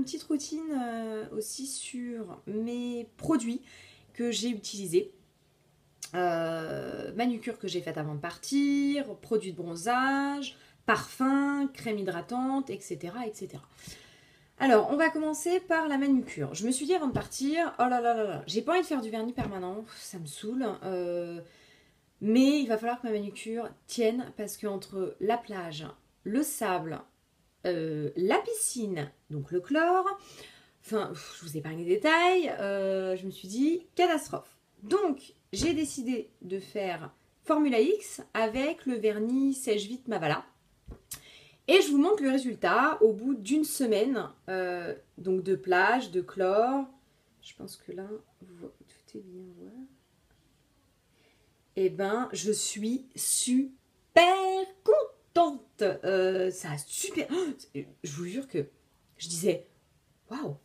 petite routine aussi sur mes produits que j'ai utilisés. Manucure que j'ai faite avant de partir, produits de bronzage, parfum, crème hydratante, etc. etc. Alors, on va commencer par la manucure. Je me suis dit avant de partir, oh là là là là, j'ai pas envie de faire du vernis permanent, ça me saoule. Mais il va falloir que ma manucure tienne parce qu'entre la plage, le sable, la piscine, donc le chlore, enfin, je vous épargne les détails, je me suis dit, catastrophe. Donc, j'ai décidé de faire Formula X avec le vernis sèche-vite Mavala. Et je vous montre le résultat au bout d'une semaine, donc de plage, de chlore. Je pense que là, tout est bien, voilà. Eh ben, je suis super contente. Ça a super... je vous jure que je disais, waouh,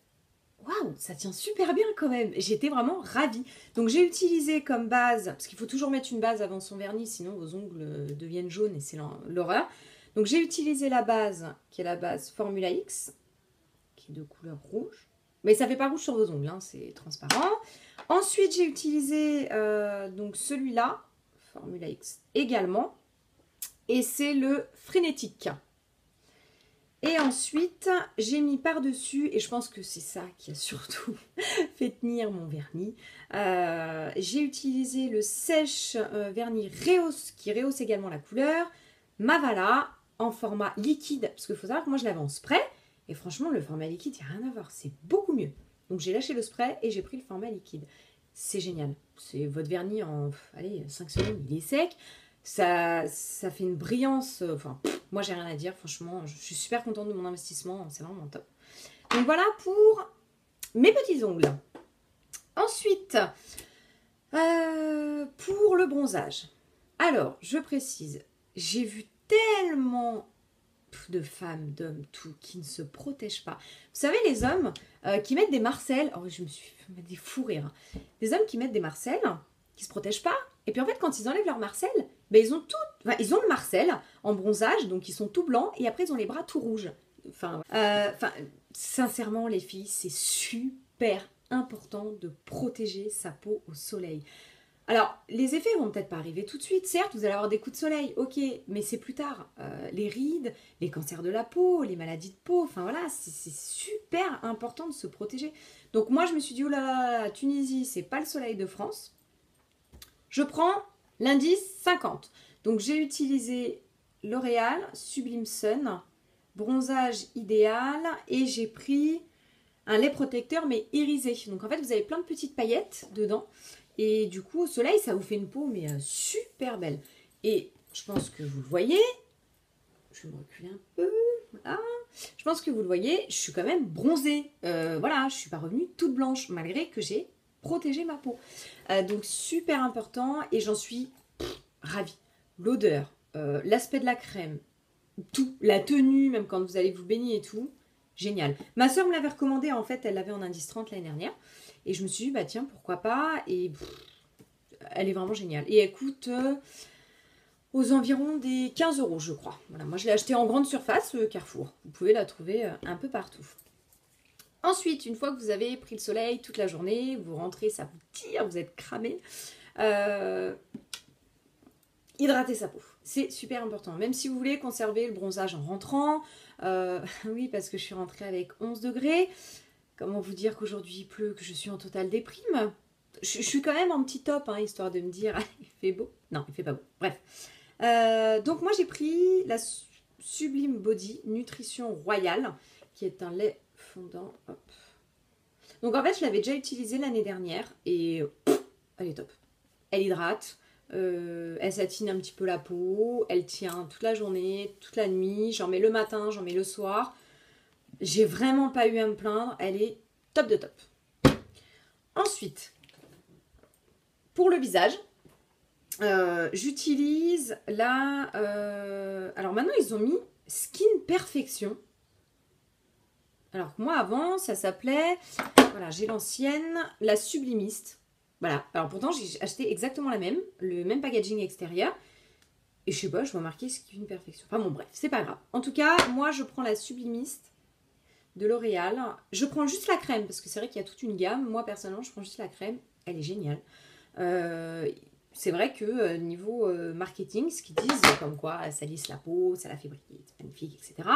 ça tient super bien quand même. J'étais vraiment ravie. Donc j'ai utilisé comme base, parce qu'il faut toujours mettre une base avant son vernis, sinon vos ongles deviennent jaunes et c'est l'horreur. Donc j'ai utilisé la base, qui est la base Formula X, qui est de couleur rouge. Mais ça ne fait pas rouge sur vos ongles, hein, c'est transparent. Ensuite, j'ai utilisé donc celui-là, Formula X également. Et c'est le Frénétique. Et ensuite, j'ai mis par-dessus, et je pense que c'est ça qui a surtout fait tenir mon vernis, j'ai utilisé le sèche vernis Rehausse, qui rehausse également la couleur, Mavala, en format liquide, parce qu'il faut savoir que moi je l'avais en spray, et franchement le format liquide, il n'y a rien à voir, c'est beaucoup mieux. Donc j'ai lâché le spray et j'ai pris le format liquide. C'est génial, c'est votre vernis en, allez, 5 secondes, il est sec, ça fait une brillance, enfin, moi j'ai rien à dire, franchement, je suis super contente de mon investissement, c'est vraiment top. Donc voilà pour mes petits ongles. Ensuite, pour le bronzage. Alors, je précise, j'ai vu tellement de femmes, d'hommes, tout, qui ne se protègent pas. Vous savez, les hommes qui mettent des marcelles, oh, je me suis fait des fous rires. Les hommes qui mettent des marcelles, qui ne se protègent pas, et puis en fait, quand ils enlèvent leurs marcelles, ben, ils ont le marcel en bronzage, donc ils sont tout blancs, et après ils ont les bras tout rouges. Enfin, sincèrement, les filles, c'est super important de protéger sa peau au soleil. Alors, les effets vont peut-être pas arriver tout de suite. Certes, vous allez avoir des coups de soleil, ok, mais c'est plus tard. Les rides, les cancers de la peau, les maladies de peau, enfin voilà, c'est super important de se protéger. Donc moi, je me suis dit, oh là là, la Tunisie, c'est pas le soleil de France. Je prends l'indice 50. Donc j'ai utilisé L'Oréal Sublime Sun, bronzage idéal, et j'ai pris un lait protecteur mais irisé. Donc en fait, vous avez plein de petites paillettes dedans. Et du coup, au soleil, ça vous fait une peau mais super belle. Et je pense que vous le voyez. Je vais me reculer un peu. Voilà. Je pense que vous le voyez, je suis quand même bronzée. Voilà, je ne suis pas revenue toute blanche, malgré que j'ai protégé ma peau. Donc super important et j'en suis ravie. L'odeur, l'aspect de la crème, tout, la tenue, même quand vous allez vous baigner et tout. Génial. Ma soeur me l'avait recommandé, en fait, elle l'avait en indice 30 l'année dernière. Et je me suis dit, bah tiens, pourquoi pas. Et elle est vraiment géniale. Et elle coûte aux environs des 15 €, je crois. Voilà, moi, je l'ai achetée en grande surface, Carrefour. Vous pouvez la trouver un peu partout. Ensuite, une fois que vous avez pris le soleil toute la journée, vous rentrez, ça vous tire, vous êtes cramé. Hydrater sa peau. C'est super important. Même si vous voulez conserver le bronzage en rentrant. Oui, parce que je suis rentrée avec 11 degrés. Comment vous dire qu'aujourd'hui il pleut, que je suis en totale déprime. Je suis quand même en petit top, hein, histoire de me dire, il fait beau. Non, il fait pas beau. Bref. Donc moi j'ai pris la Sublime Body Nutrition Royale, qui est un lait fondant. Hop. Donc en fait, je l'avais déjà utilisé l'année dernière et elle est top. Elle hydrate. Elle satine un petit peu la peau, elle tient toute la journée, toute la nuit, j'en mets le matin, j'en mets le soir. J'ai vraiment pas eu à me plaindre, elle est top de top. Ensuite, pour le visage, j'utilise la... alors maintenant, ils ont mis Skin Perfection. Alors moi, avant, ça s'appelait... Voilà, j'ai l'ancienne, la Sublimiste. Voilà, alors pourtant j'ai acheté exactement la même, le même packaging extérieur. Et je sais pas, je vois marquer Skin Perfection. Enfin bon, bref, c'est pas grave. En tout cas, moi je prends la Sublimiste. de L'Oréal. Je prends juste la crème parce que c'est vrai qu'il y a toute une gamme. Moi personnellement, je prends juste la crème. Elle est géniale. C'est vrai que niveau marketing, ce qu'ils disent, comme quoi ça lisse la peau, ça la fait briller, c'est magnifique, etc.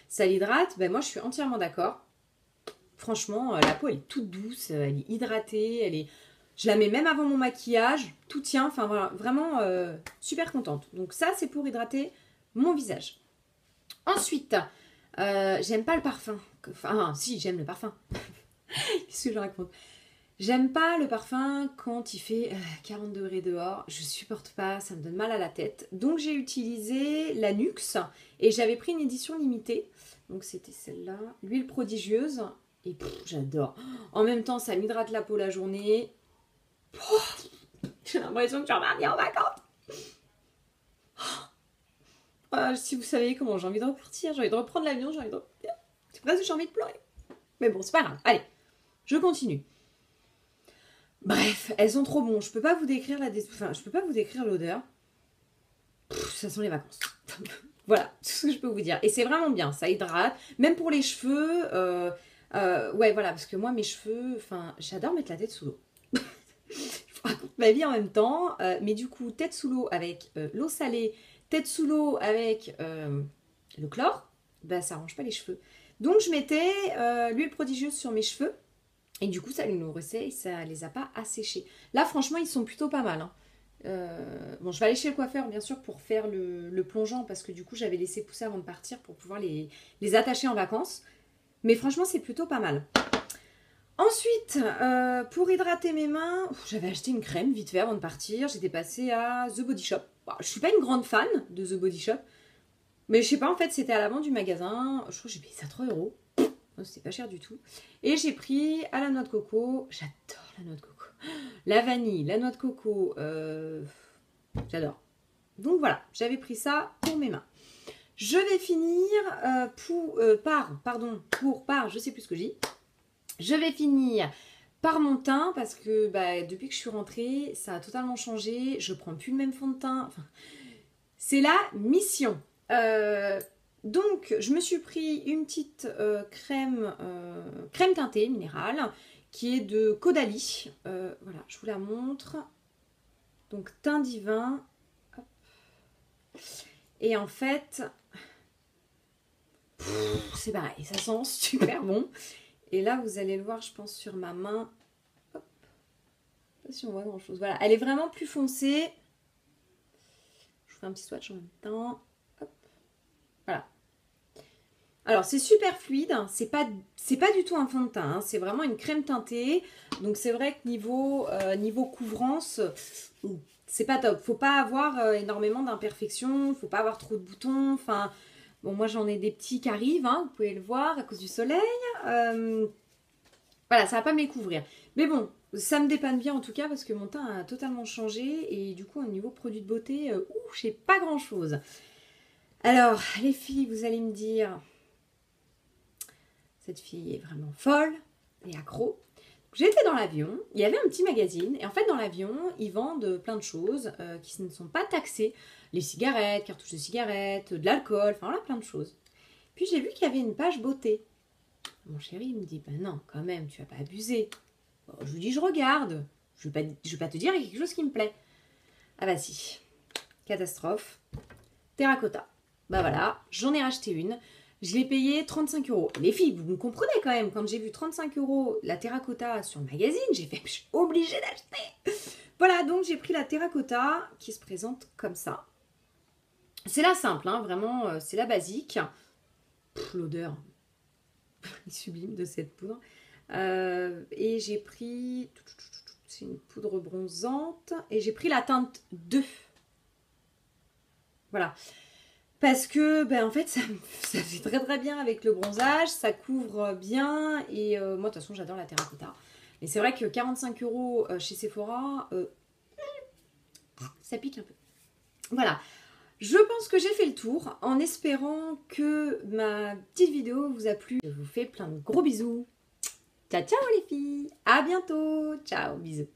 Ça l'hydrate, ben moi je suis entièrement d'accord. Franchement, la peau elle est toute douce, elle est hydratée, je la mets même avant mon maquillage, tout tient, enfin voilà, vraiment super contente. Donc ça c'est pour hydrater mon visage. Ensuite, j'aime pas le parfum. Enfin, si, j'aime le parfum. Qu'est-ce que je raconte? J'aime pas le parfum quand il fait 40 degrés dehors, je supporte pas, ça me donne mal à la tête. Donc j'ai utilisé la Nuxe et j'avais pris une édition limitée. Donc c'était celle-là, l'huile prodigieuse. Et j'adore. En même temps, ça m'hydrate la peau la journée. J'ai l'impression que je suis repartie en vacances. Si vous savez comment j'ai envie de repartir, j'ai envie de reprendre l'avion, j'ai envie de... C'est presque que j'ai envie de pleurer. Mais bon, c'est pas grave. Allez, je continue. Bref, elles sont trop bonnes. Je peux pas vous décrire je peux pas vous décrire l'odeur. Ça sent les vacances. Voilà, tout ce que je peux vous dire. Et c'est vraiment bien, ça hydrate. Même pour les cheveux. Ouais, voilà, parce que moi, mes cheveux, j'adore mettre la tête sous l'eau. Je vous raconte ma vie en même temps. Mais du coup, tête sous l'eau avec l'eau salée, tête sous l'eau avec le chlore, bah ça arrange pas les cheveux. Donc je mettais l'huile prodigieuse sur mes cheveux. Et du coup, ça les nourrissait et ça les a pas asséchés. Là, franchement, ils sont plutôt pas mal. Hein. Bon, je vais aller chez le coiffeur, bien sûr, pour faire le plongeant, parce que du coup, j'avais laissé pousser avant de partir pour pouvoir les attacher en vacances. Mais franchement, c'est plutôt pas mal. Ensuite, pour hydrater mes mains, j'avais acheté une crème vite fait avant de partir. J'étais passée à The Body Shop. Bon, je suis pas une grande fan de The Body Shop. Mais je sais pas, en fait, c'était à l'avant du magasin. Je crois que j'ai payé ça 3 €. C'était pas cher du tout. Et j'ai pris à la noix de coco. J'adore la noix de coco. La vanille, la noix de coco. J'adore. Donc voilà, j'avais pris ça pour mes mains. Je vais finir je sais plus ce que je dis. Je vais finir par mon teint parce que depuis que je suis rentrée, ça a totalement changé. Je prends plus le même fond de teint. Enfin, c'est la mission. Donc, je me suis pris une petite crème teintée minérale qui est de Caudalie. Voilà, je vous la montre. Donc, teint divin. Hop. Et en fait, c'est pareil, ça sent super bon. Et là, vous allez le voir, je pense, sur ma main. Hop. Je sais pas si on voit grand chose. Voilà, elle est vraiment plus foncée. Je vous fais un petit swatch en même temps. Hop. Voilà. Alors, c'est super fluide. C'est pas du tout un fond de teint. Hein. C'est vraiment une crème teintée. Donc, c'est vrai que niveau couvrance, c'est pas top. Faut pas avoir énormément d'imperfections. Faut pas avoir trop de boutons. Enfin... Bon, moi, j'en ai des petits qui arrivent, hein, vous pouvez le voir, à cause du soleil. Voilà, ça va pas me les couvrir. Mais bon, ça me dépanne bien en tout cas, parce que mon teint a totalement changé. Et du coup, au niveau produit de beauté, je sais pas grand-chose. Alors, les filles, vous allez me dire... Cette fille est vraiment folle et accro. J'étais dans l'avion, il y avait un petit magazine. Et en fait, dans l'avion, ils vendent plein de choses qui ne sont pas taxées. Les cigarettes, cartouches de cigarettes, de l'alcool, enfin voilà, plein de choses. Puis j'ai vu qu'il y avait une page beauté. Mon chéri me dit, non, quand même, tu vas pas abuser. Bon, je lui dis, je regarde. Je vais pas te dire, il y a quelque chose qui me plaît. Ah bah si, catastrophe. Terracotta. Bah voilà, j'en ai racheté une. Je l'ai payé 35 €. Les filles, vous me comprenez quand même, quand j'ai vu 35 € la terracotta sur le magazine, j'ai fait, je suis obligée d'acheter. Voilà, donc j'ai pris la terracotta qui se présente comme ça. C'est la simple, hein, vraiment, c'est la basique. L'odeur sublime de cette poudre. Et j'ai pris... C'est une poudre bronzante. Et j'ai pris la teinte 2. Voilà. Parce que, en fait, ça fait très très bien avec le bronzage. Ça couvre bien. Et moi, de toute façon, j'adore la terracotta. Mais c'est vrai que 45 € chez Sephora, ça pique un peu. Voilà. Je pense que j'ai fait le tour en espérant que ma petite vidéo vous a plu. Je vous fais plein de gros bisous. Ciao, ciao les filles. À bientôt. Ciao, bisous.